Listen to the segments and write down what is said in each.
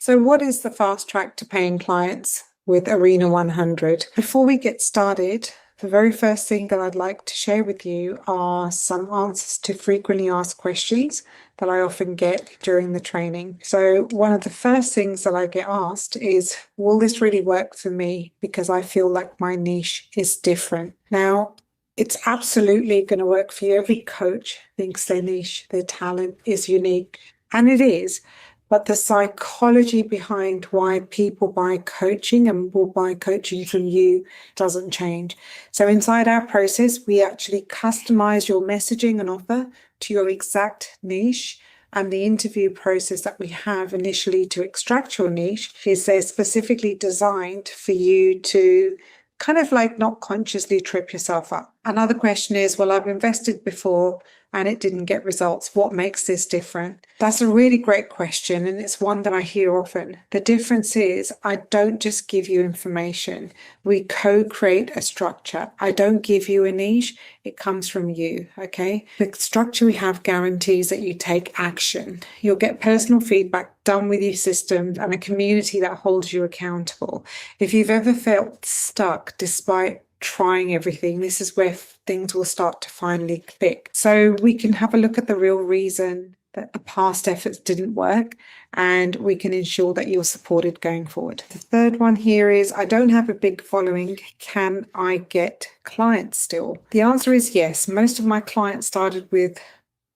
So, what is the fast track to paying clients with Arena 100? Before we get started, the very first thing that I'd like to share with you are some answers to frequently asked questions that I often get during the training. So, one of the first things that I get asked is, will this really work for me? Because I feel like my niche is different. Now, it's absolutely going to work for you. Every coach thinks their niche, their talent is unique, and it is. But the psychology behind why people buy coaching and will buy coaching from you doesn't change. So inside our process, we actually customize your messaging and offer to your exact niche. And the interview process that we have initially to extract your niche is they're specifically designed for you to kind of like not consciously trip yourself up. Another question is, well, I've invested before and it didn't get results. What makes this different? That's a really great question, and it's one that I hear often. The difference is I don't just give you information. We co-create a structure. I don't give you a niche. It comes from you, okay? The structure we have guarantees that you take action. You'll get personal feedback done with your systems and a community that holds you accountable. If you've ever felt stuck despite trying everything, this is where things will start to finally click. So we can have a look at the real reason that the past efforts didn't work, and we can ensure that you're supported going forward. The third one here is, I don't have a big following. Can I get clients still? The answer is yes. Most of my clients started with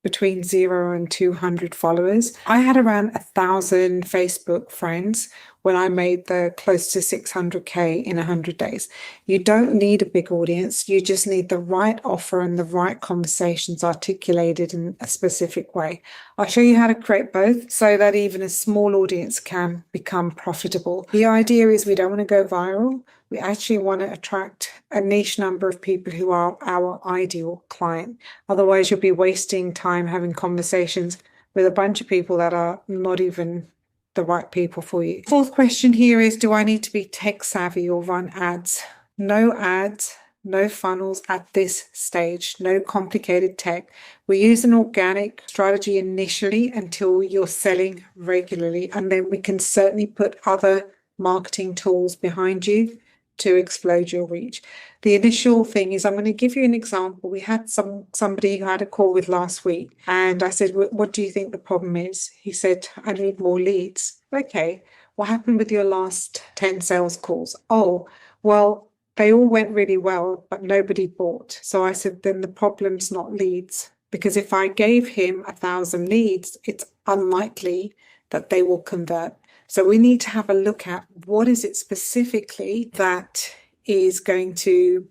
between 0 and 200 followers. I had around 1,000 Facebook friends when I made the close to 600K in 100 days. You don't need a big audience. You just need the right offer and the right conversations articulated in a specific way. I'll show you how to create both so that even a small audience can become profitable. The idea is we don't want to go viral. We actually want to attract a niche number of people who are our ideal client. Otherwise, you'll be wasting time having conversations with a bunch of people that are not even the right people for you. Fourth question here is, do I need to be tech savvy or run ads? No ads, no funnels at this stage, no complicated tech. We use an organic strategy initially until you're selling regularly, and then we can certainly put other marketing tools behind you to explode your reach. The initial thing is, I'm going to give you an example. We had somebody who had a call with last week, and I said, what do you think the problem is? He said, I need more leads. Okay, what happened with your last 10 sales calls? Oh, well, they all went really well, but nobody bought. So I said, then the problem's not leads, because if I gave him 1,000 leads, it's unlikely that they will convert. So we need to have a look at what is it specifically that is going to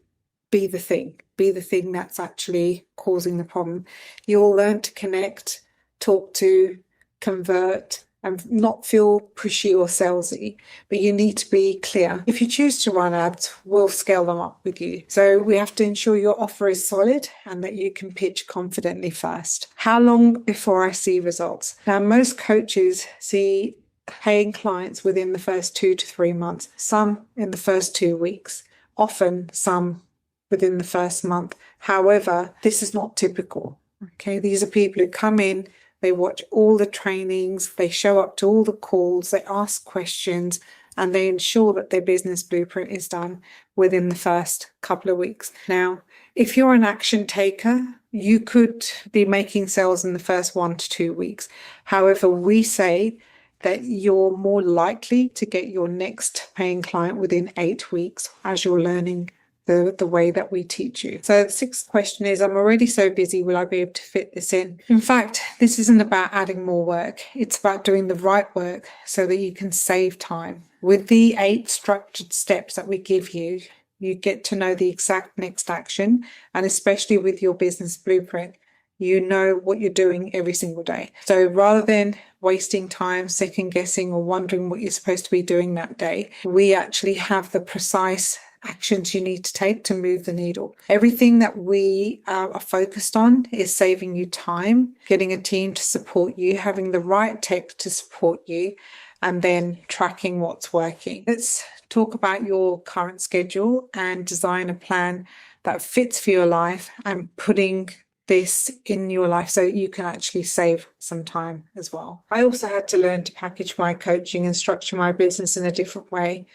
be the thing that's actually causing the problem. You'll learn to connect, talk to, convert, and not feel pushy or salesy, but you need to be clear. If you choose to run ads, we'll scale them up with you. So we have to ensure your offer is solid and that you can pitch confidently first. How long before I see results? Now, most coaches see paying clients within the first 2 to 3 months, some in the first 2 weeks, often some within the first month. However, this is not typical. Okay, these are people who come in, they watch all the trainings, they show up to all the calls, they ask questions, and they ensure that their business blueprint is done within the first couple of weeks. Now, if you're an action taker, you could be making sales in the first 1 to 2 weeks. However, we say that you're more likely to get your next paying client within 8 weeks as you're learning the way that we teach you. So the sixth question is, I'm already so busy, will I be able to fit this in? In fact, this isn't about adding more work. It's about doing the right work so that you can save time. With the 8 structured steps that we give you, you get to know the exact next action, and especially with your business blueprint, you know what you're doing every single day. So rather than wasting time second guessing or wondering what you're supposed to be doing that day, we actually have the precise actions you need to take to move the needle. Everything that we are focused on is saving you time, getting a team to support you, having the right tech to support you, and then tracking what's working. Let's talk about your current schedule and design a plan that fits for your life and putting this in your life so you can actually save some time as well. I also had to learn to package my coaching and structure my business in a different way,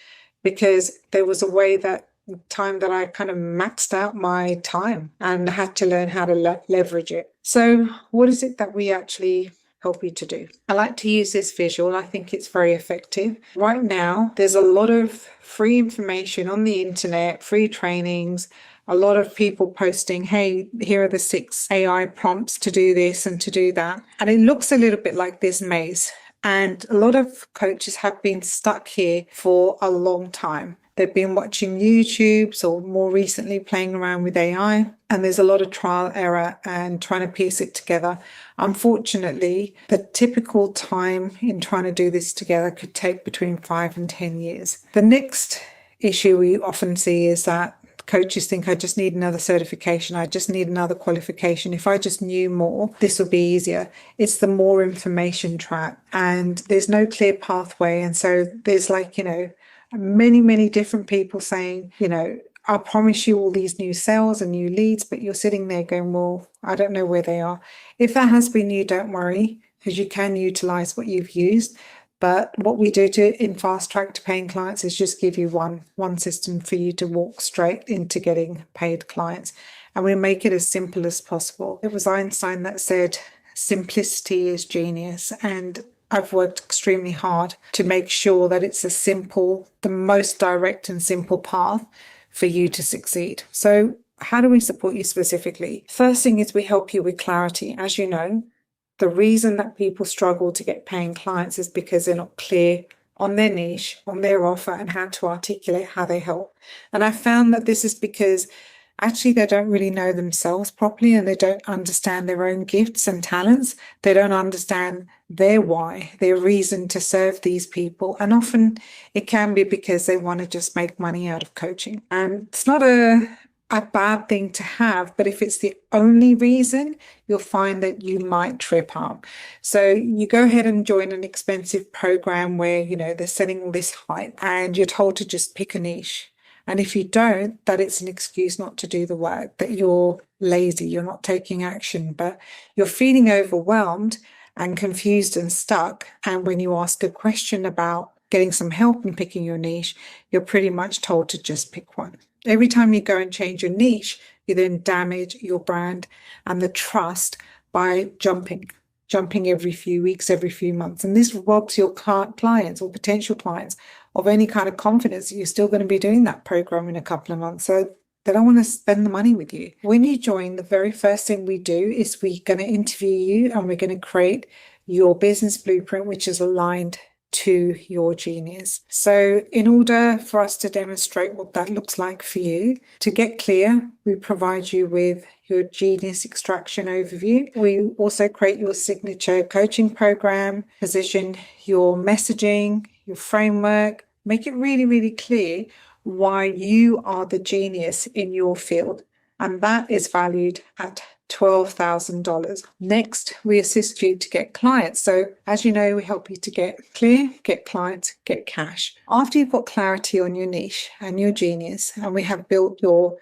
because there was a way that time that I kind of maxed out my time and had to learn how to leverage it. So what is it that we actually help you to do? I like to use this visual. I think it's very effective. Right now, there's a lot of free information on the internet, free trainings, a lot of people posting, hey, here are the 6 AI prompts to do this and to do that. And it looks a little bit like this maze. And a lot of coaches have been stuck here for a long time. They've been watching YouTubes or more recently playing around with AI. And there's a lot of trial error and trying to piece it together. Unfortunately, the typical time in trying to do this together could take between 5 and 10 years. The next issue we often see is that coaches think, I just need another certification. I just need another qualification. If I just knew more, this would be easier. It's the more information trap, and there's no clear pathway. And so there's many different people saying, I promise you all these new sales and new leads, but you're sitting there going, well, I don't know where they are. If that has been you, don't worry, because you can utilize what you've used. But what we do in Fast Track to Paying Clients is just give you one system for you to walk straight into getting paid clients. And we make it as simple as possible. It was Einstein that said, simplicity is genius. And I've worked extremely hard to make sure that it's the most direct and simple path for you to succeed. So how do we support you specifically? First thing is we help you with clarity. As you know, the reason that people struggle to get paying clients is because they're not clear on their niche, on their offer, and how to articulate how they help. And I found that this is because actually they don't really know themselves properly, and they don't understand their own gifts and talents. They don't understand their why, their reason to serve these people. And often it can be because they want to just make money out of coaching. And it's not a bad thing to have, but if it's the only reason, you'll find that you might trip up. So you go ahead and join an expensive program where, they're selling all this hype and you're told to just pick a niche. And if you don't, that it's an excuse not to do the work, that you're lazy, you're not taking action, but you're feeling overwhelmed and confused and stuck. And when you ask a question about getting some help in picking your niche, you're pretty much told to just pick one. Every time you go and change your niche, you then damage your brand and the trust by jumping every few weeks, every few months. And this robs your clients or potential clients of any kind of confidence that you're still going to be doing that program in a couple of months. So they don't want to spend the money with you. When you join, the very first thing we do is we're going to interview you and we're going to create your business blueprint, which is aligned to your genius. So in order for us to demonstrate what that looks like for you, to get clear, we provide you with your genius extraction overview. We also create your signature coaching program, position your messaging, your framework, make it really clear why you are the genius in your field. And that is valued at $12,000. Next, we assist you to get clients. So as you know, we help you to get clear, get clients, get cash. After you've got clarity on your niche and your genius, and we have built your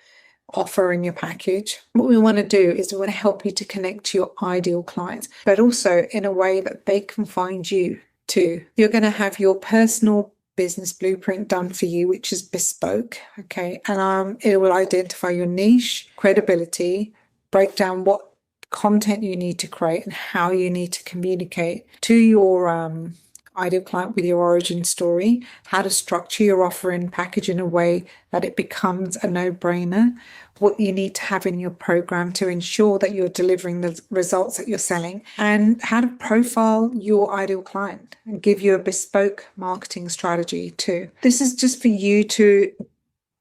offer and your package, what we want to do is we want to help you to connect to your ideal clients, but also in a way that they can find you too. You're going to have your personal business blueprint done for you, which is bespoke. Okay. And it will identify your niche, credibility, break down what content you need to create and how you need to communicate to your ideal client with your origin story, how to structure your offer and package in a way that it becomes a no-brainer, what you need to have in your program to ensure that you're delivering the results that you're selling, and how to profile your ideal client and give you a bespoke marketing strategy too. This is just for you to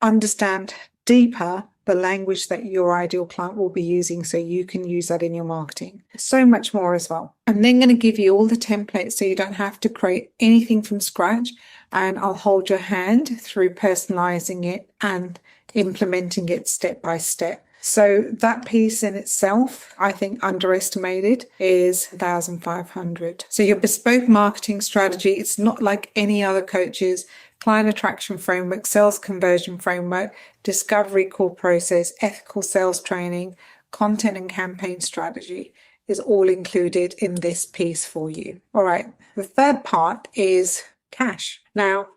understand deeper the language that your ideal client will be using so you can use that in your marketing. So much more as well. I'm then going to give you all the templates so you don't have to create anything from scratch, and I'll hold your hand through personalizing it and implementing it step by step. So that piece in itself, I think underestimated, is $1,500. So your bespoke marketing strategy, it's not like any other coaches. Client attraction framework, sales conversion framework, discovery call process, ethical sales training, content and campaign strategy is all included in this piece for you. All right. The third part is cash. Now,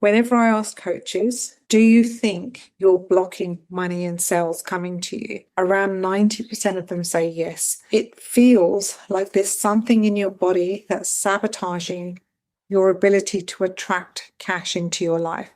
whenever I ask coaches, do you think you're blocking money and sales coming to you? Around 90% of them say yes. It feels like there's something in your body that's sabotaging your ability to attract cash into your life.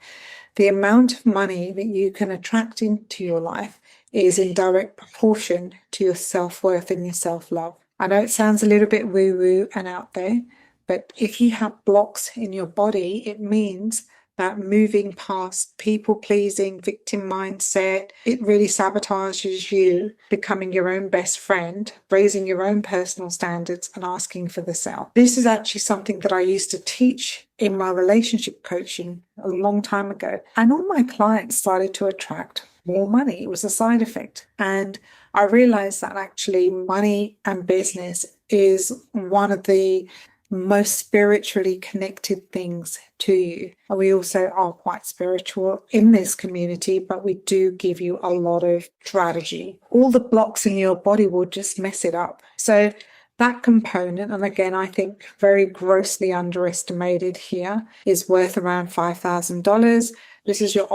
The amount of money that you can attract into your life is in direct proportion to your self-worth and your self-love. I know it sounds a little bit woo-woo and out there, but if you have blocks in your body, it means that moving past people-pleasing, victim mindset, it really sabotages you becoming your own best friend, raising your own personal standards and asking for the sale. This is actually something that I used to teach in my relationship coaching a long time ago. And all my clients started to attract more money. It was a side effect. And I realized that actually money and business is one of the most spiritually connected things to you. We also are quite spiritual in this community, but we do give you a lot of strategy. All the blocks in your body will just mess it up. So that component, and again, I think very grossly underestimated here, is worth around $5,000. This is your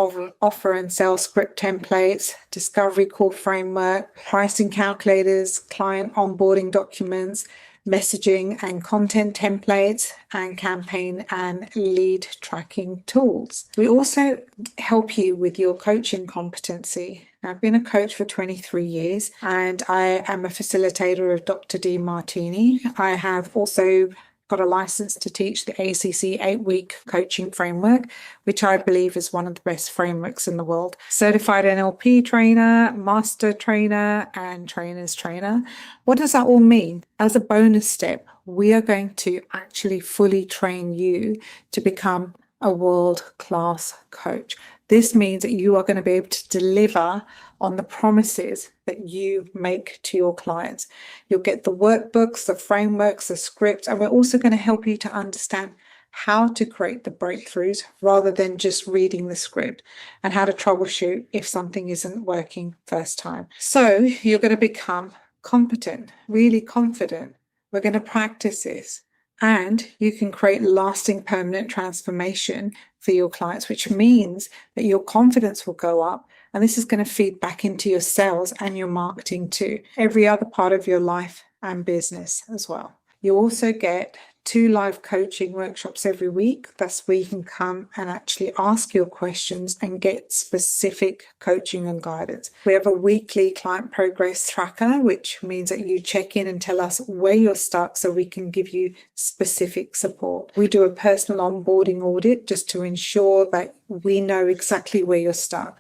offer and sales script templates, discovery call framework, pricing calculators, client onboarding documents, messaging and content templates, and campaign and lead tracking tools. We also help you with your coaching competency. I've been a coach for 23 years and I am a facilitator of Dr. Demartini. I have also got a license to teach the ACC 8-week coaching framework, which I believe is one of the best frameworks in the world. Certified NLP trainer, master trainer, and trainer's trainer. What does that all mean? As a bonus step, we are going to actually fully train you to become a world-class coach. This means that you are going to be able to deliver on the promises that you make to your clients. You'll get the workbooks, the frameworks, the scripts, and we're also going to help you to understand how to create the breakthroughs rather than just reading the script, and how to troubleshoot if something isn't working first time. So you're going to become competent, really confident. We're going to practice this. And you can create lasting permanent transformation for your clients, which means that your confidence will go up. And this is going to feed back into your sales and your marketing too, every other part of your life and business as well. You also get 2 live coaching workshops every week. That's where you can come and actually ask your questions and get specific coaching and guidance. We have a weekly client progress tracker, which means that you check in and tell us where you're stuck so we can give you specific support. We do a personal onboarding audit just to ensure that we know exactly where you're stuck.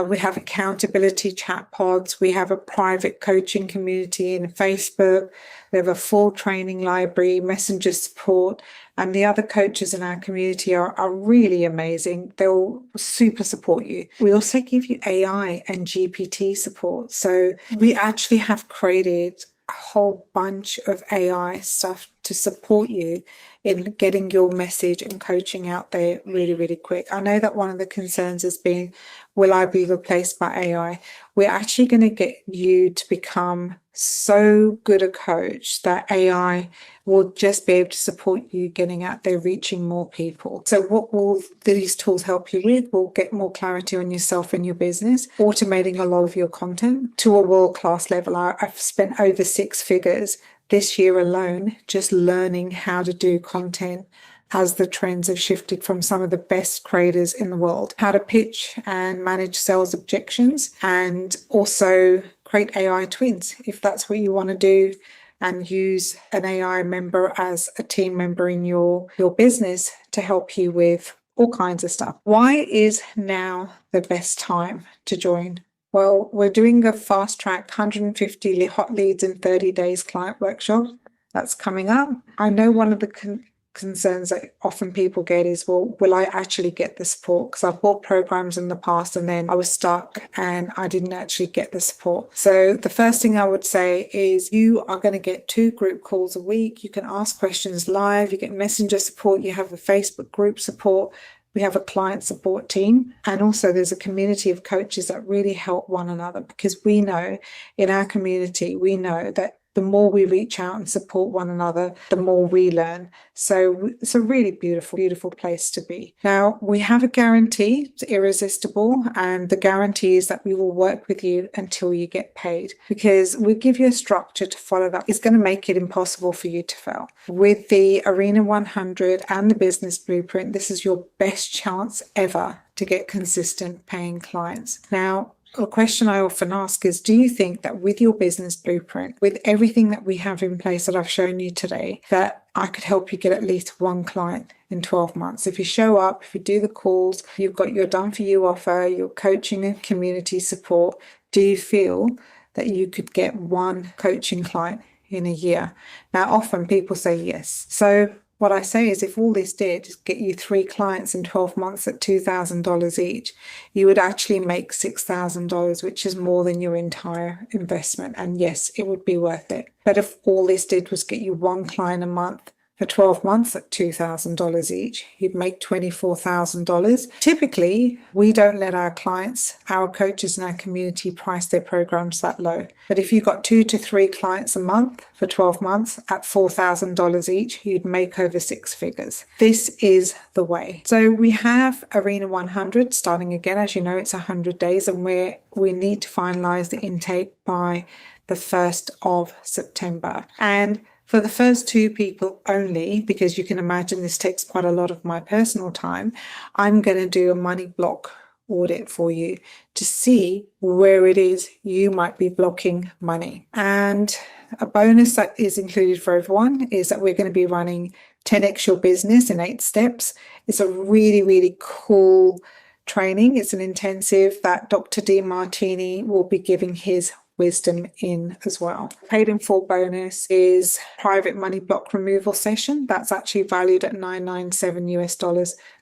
We have accountability chat pods. We have a private coaching community in Facebook. We have a full training library, messenger support, and the other coaches in our community are really amazing. They'll super support you. We also give you AI and GPT support. So we actually have created a whole bunch of AI stuff to support you in getting your message and coaching out there really, really quick. I know that one of the concerns has been, will I be replaced by AI? We're actually going to get you to become so good a coach that AI will just be able to support you getting out there, reaching more people. So what will these tools help you with? Will get more clarity on yourself and your business, automating a lot of your content to a world-class level. I've spent over 6 figures this year alone just learning how to do content as the trends have shifted from some of the best creators in the world, how to pitch and manage sales objections, and also create AI twins if that's what you want to do, and use an AI member as a team member in your business to help you with all kinds of stuff. Why is now the best time to join? Well, we're doing a fast track 150 hot leads in 30 days client workshop. That's coming up. I know one of the concerns that often people get is, well, will I actually get the support? Because I've bought programs in the past and then I was stuck and I didn't actually get the support. So the first thing I would say is you are going to get 2 group calls a week. You can ask questions live. You get messenger support. You have the Facebook group support. We have a client support team, and also there's a community of coaches that really help one another, because we know in our community, we know that the more we reach out and support one another, the more we learn. So it's a really beautiful, beautiful place to be. Now, we have a guarantee, it's irresistible, and the guarantee is that we will work with you until you get paid, because we give you a structure to follow that. It's going to make it impossible for you to fail. With the Arena 100 and the Business Blueprint, this is your best chance ever to get consistent paying clients. Now, a question I often ask is, do you think that with your business blueprint, with everything that we have in place that I've shown you today, that I could help you get at least one client in 12 months? If you show up, if you do the calls, you've got your done for you offer, your coaching and community support, do you feel that you could get one coaching client in a year? Now, often people say yes. So what I say is, if all this did is get you 3 clients in 12 months at $2,000 each, you would actually make $6,000, which is more than your entire investment. And yes, it would be worth it. But if all this did was get you 1 client a month for 12 months at $2,000 each, you'd make $24,000. Typically, we don't let our clients, our coaches in our community, price their programs that low. But if you got 2 to 3 clients a month for 12 months at $4,000 each, you'd make over 6 figures. This is the way. So we have Arena 100 starting again. As you know, it's 100 days, and we need to finalize the intake by the 1st of September. And for the first 2 people only, because you can imagine this takes quite a lot of my personal time, I'm going to do a money block audit for you to see where it is you might be blocking money. And a bonus that is included for everyone is that we're going to be running 10x Your Business in 8 steps. It's a really, really cool training. It's an intensive that Dr. Demartini will be giving his wisdom in as well. Paid in full bonus is private money block removal session. That's actually valued at $997 US.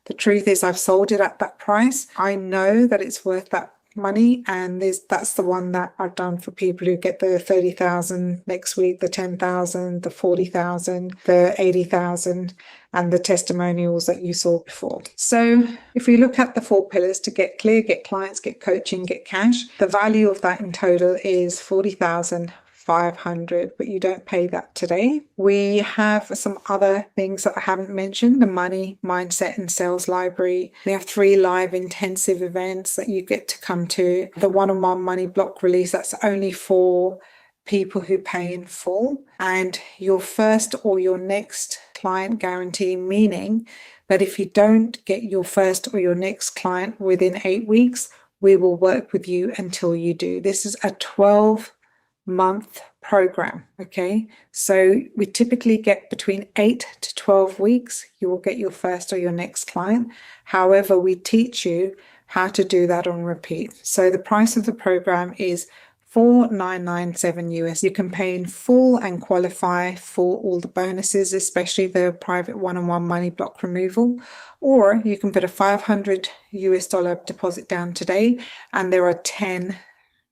The truth is, I've sold it at that price. I know that it's worth that money, and that's the one that I've done for people who get the 30,000 next week, the 10,000, the 40,000, the 80,000, and the testimonials that you saw before. So if we look at the 4 pillars to get clear, get clients, get coaching, get cash, the value of that in total is $40,500, but you don't pay that today. We have some other things that I haven't mentioned: the money, mindset, and sales library. We have 3 live intensive events that you get to come to. The one-on-one money block release, that's only for people who pay in full, and your first or your next client guarantee, meaning that if you don't get your first or your next client within 8 weeks, we will work with you until you do. This is a 12-month program. Okay, so we typically get between 8 to 12 weeks, you will get your first or your next client. However, we teach you how to do that on repeat. So the price of the program is $4,997 US. You can pay in full and qualify for all the bonuses, especially the private one-on-one money block removal, or you can put a $500 US deposit down today, and there are 10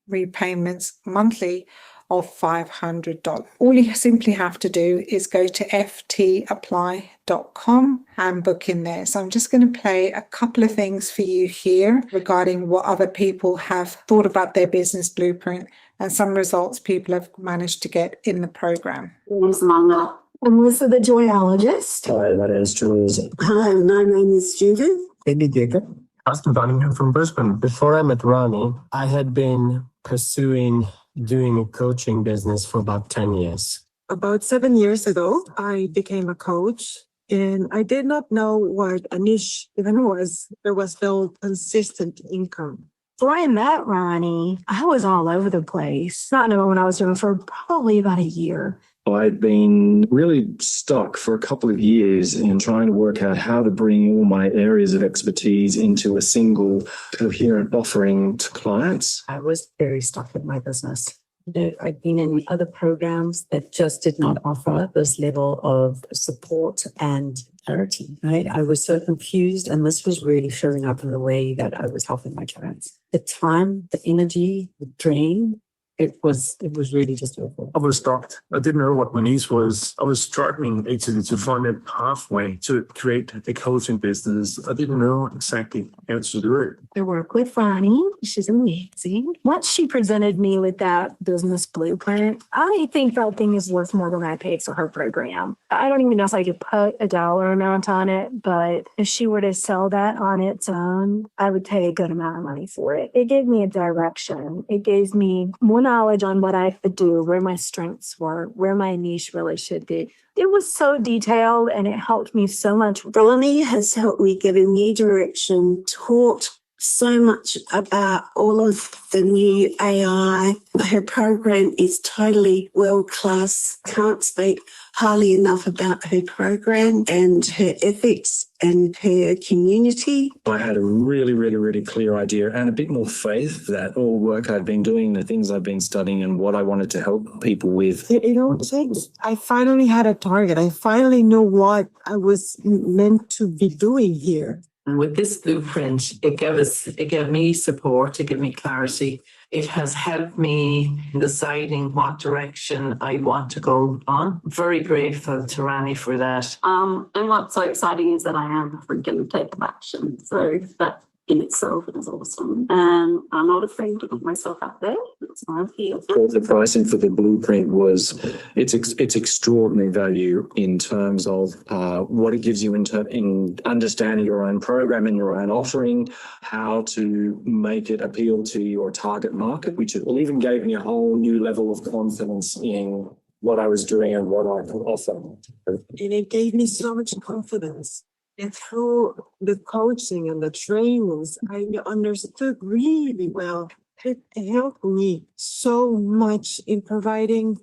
repayments monthly of $500. All you simply have to do is go to ftapply.com and book in there. So I'm just going to play a couple of things for you here regarding what other people have thought about their business blueprint and some results people have managed to get in the program. My name's Amanda. I'm Melissa, the joyologist. Hi, my name is Teresa. Hi, my name is Judith. Baby Jacob. Austin Cunningham from Brisbane. Before I met Ronnie, I had been pursuing doing a coaching business for about 10 years. About 7 years ago, I became a coach, and I did not know what a niche even was. There was no consistent income. Before I met Ronnie, I was all over the place, not knowing what I was doing for probably about a year. I'd been really stuck for a couple of years in trying to work out how to bring all my areas of expertise into a single coherent offering to clients. I was very stuck with my business. I'd been in other programs that just did not offer this level of support and clarity, right? I was so confused, and this was really showing up in the way that I was helping my clients. The time, the energy, the drain, It was really just awful. I was shocked. I didn't know what my niche was. I was struggling actually to find a pathway to create a coaching business. I didn't know exactly how to do it. I work with Ronnie. She's amazing. Once she presented me with that business blueprint, I think that thing is worth more than I paid for her program. I don't even know if I could put a dollar amount on it, but if she were to sell that on its own, I would pay a good amount of money for it. It gave me a direction. It gave me more knowledge on what I could do, where my strengths were, where my niche really should be. It was so detailed and it helped me so much. Ronnie has helped me get a new direction, taught so much about all of the new AI. Her program is totally world class. Can't speak highly enough about her program and her ethics and her community. I had a really clear idea and a bit more faith that all work I'd been doing, the things I've been studying and what I wanted to help people with. It all changed. I finally had a target. I finally knew what I was meant to be doing here. And with this blueprint, it gave me support, it gave me clarity. It has helped me deciding what direction I want to go on. Very grateful to Rani for that. And what's so exciting is that I am a freaking taking action. So that in itself is awesome. And I'm not afraid to put myself out there. That's why I'm here. The pricing for the blueprint was it's extraordinary value in terms of what it gives you in understanding your own program and your own offering, how to make it appeal to your target market, which it even gave me a whole new level of confidence in what I was doing and what I could offer. And it gave me so much confidence. And through the coaching and the trainings, I understood really well. It helped me so much in providing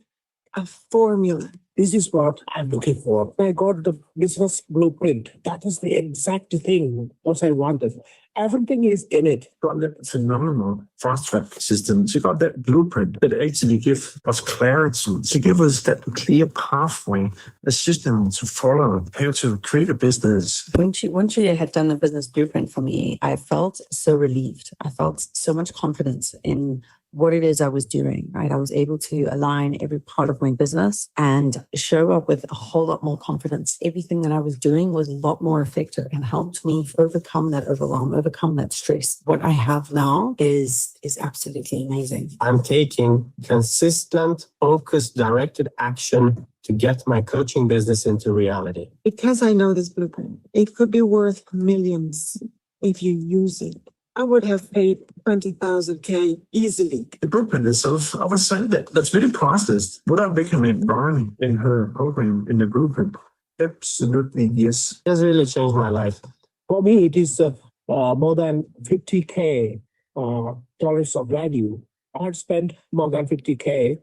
a formula. This is what I'm looking for. I got the business blueprint. That is the exact thing what I wanted. Everything is in it. Got that phenomenal fast track system. She got that blueprint that actually give us clarity. She give us that clear pathway, a system to follow, how to create a business. When she had done the business blueprint for me, I felt so relieved. I felt so much confidence in what it is I was doing, right? I was able to align every part of my business and show up with a whole lot more confidence. Everything that I was doing was a lot more effective and helped me overcome that overwhelm, overcome that stress. What I have now is absolutely amazing. I'm taking consistent, focused, directed action to get my coaching business into reality. Because I know this blueprint, it could be worth millions if you use it. I would have paid 20,000 K easily. The blueprint itself, I would say that's very processed. Would I recommend Ronnie in her program in the blueprint? Absolutely, yes. It has really changed my life. For me, it is more than 50K dollars of value. I had spent more than 50K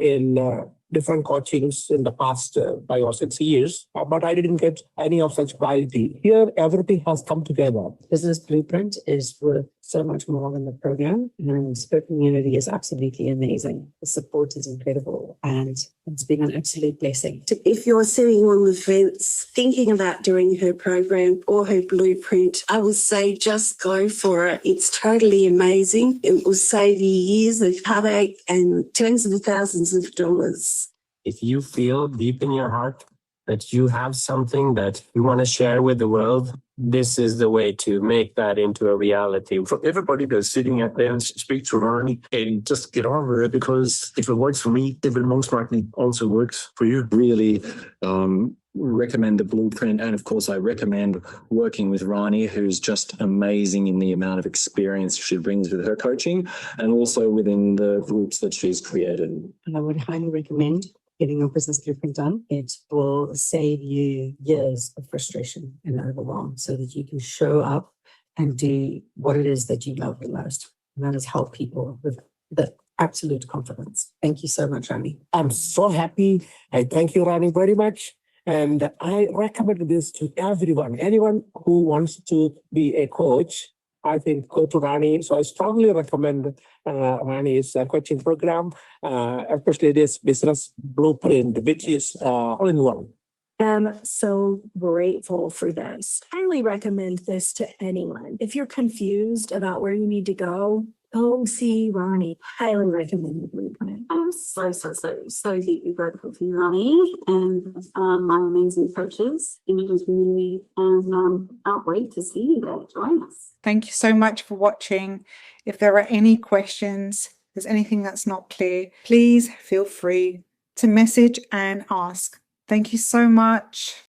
in different coachings in the past 5 or 6 years, but I didn't get any of such quality. Here, everything has come together. Business blueprint is worth so much more than the program, and the community is absolutely amazing. The support is incredible, and it's been an absolute blessing. If you're sitting on the fence thinking about doing her program or her blueprint, I would say just go for it. It's totally amazing. It will save you years of heartache and tens of thousands of dollars. If you feel deep in your heart that you have something that you want to share with the world, this is the way to make that into a reality. For everybody that's sitting out there, speak to Ronnie and just get over it, because if it works for me, it will most likely also works for you. Really recommend the blueprint. And of course, I recommend working with Ronnie, who's just amazing in the amount of experience she brings with her coaching and also within the groups that she's created. And I would highly recommend getting your business blueprint done. It will save you years of frustration and overwhelm so that you can show up and do what it is that you love the most. And that is help people with the absolute confidence. Thank you so much, Rani. I'm so happy. I thank you, Rani, very much. And I recommend this to everyone. Anyone who wants to be a coach, I think go to Rani. So I strongly recommend Rani's coaching program, especially this business blueprint, which is all in one. I'm so grateful for this. Highly recommend this to anyone. If you're confused about where you need to go, Go see Ronnie. Highly recommend the Blueprint. I'm so deeply grateful for you, Ronnie, and my amazing coaches in the community, and can't wait to see you there. Join us. Thank you so much for watching. If there are any questions, if there's anything that's not clear, please feel free to message and ask. Thank you so much.